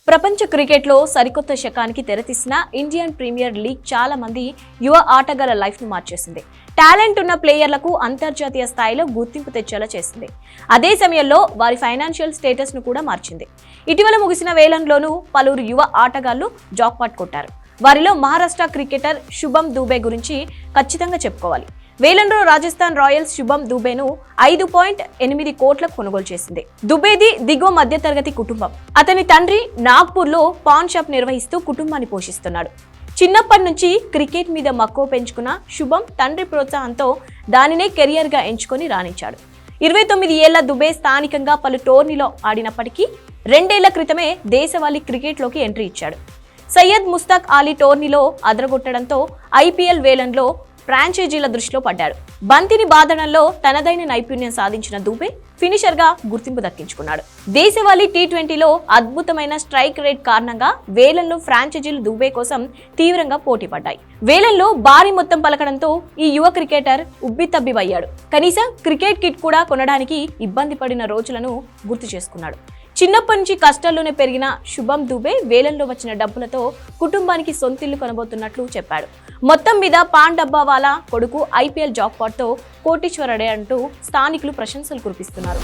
ప్రపంచ క్రికెట్లో సరికొత్త శకానికి తెరతీసిన ఇండియన్ ప్రీమియర్ లీగ్ చాలా మంది యువ ఆటగాళ్ల లైఫ్ ను మార్చేసింది. టాలెంట్ ఉన్న ప్లేయర్లకు అంతర్జాతీయ స్థాయిలో గుర్తింపు తెచ్చేలా చేసింది. అదే సమయంలో వారి ఫైనాన్షియల్ స్టేటస్ ను కూడా మార్చింది. ఇటీవల ముగిసిన వేలంలోనూ పలువురు యువ ఆటగాళ్లు జాక్పాట్ కొట్టారు. వారిలో మహారాష్ట్ర క్రికెటర్ శుభం దూబే గురించి ఖచ్చితంగా చెప్పుకోవాలి. వేలంలో రాజస్థాన్ రాయల్స్ శుభం దూబేను 5.8 కోట్లకు కొనుగోలు చేసింది. దుబేది దిగువ మధ్యతరగతి కుటుంబం. అతని తండ్రి నాగ్పూర్లో పాన్ షాప్ నిర్వహిస్తూ కుటుంబాన్ని పోషిస్తున్నాడు. చిన్నప్పటి నుంచి క్రికెట్ మీద మక్కువ పెంచుకున్న శుభం తండ్రి ప్రోత్సాహంతో దానినే కెరియర్గా ఎంచుకొని రాణించాడు. 29 ఏళ్ల దుబే స్థానికంగా పలు టోర్నీలో ఆడినప్పటికీ 2 ఏళ్ల క్రితమే దేశవాళీ క్రికెట్లోకి ఎంట్రీ ఇచ్చాడు. సయ్యద్ ముస్తాక్ అలీ టోర్నీలో అదరగొట్టడంతో ఐపీఎల్ వేలంలో ఫ్రాంచైజీల దృష్టిలో పడ్డాడు. బంతిని బాదడంలో తనదైన నైపుణ్యం సాధించిన దూబే ఫినిషర్గా గుర్తింపు దక్కించుకున్నాడు. దేశవాళీ టీ20లో అద్భుతమైన స్ట్రైక్ రేట్ కారణంగా వేలంలో ఫ్రాంచైజీలు దూబే కోసం తీవ్రంగా పోటీ పడ్డాయి. వేలంలో భారీ మొత్తం పలకడంతో ఈ యువ క్రికెటర్ ఉబ్బితబ్బిబయ్యాడు. కనీసం క్రికెట్ కిట్ కూడా కొనడానికి ఇబ్బంది పడిన రోజులను గుర్తు చేసుకున్నాడు. చిన్నప్పటి నుంచి కష్టాల్లోనే పెరిగిన శుభం దూబే వేలంలో వచ్చిన డబ్బులతో కుటుంబానికి సొంతిల్లు కొనబోతున్నట్లు చెప్పాడు. మొత్తం మీద పాన్ డబ్బావాలా కొడుకు ఐపీఎల్ జాక్పాట్తో కోటీశ్వరుడే అంటూ స్థానికులు ప్రశంసలు కురిపిస్తున్నారు.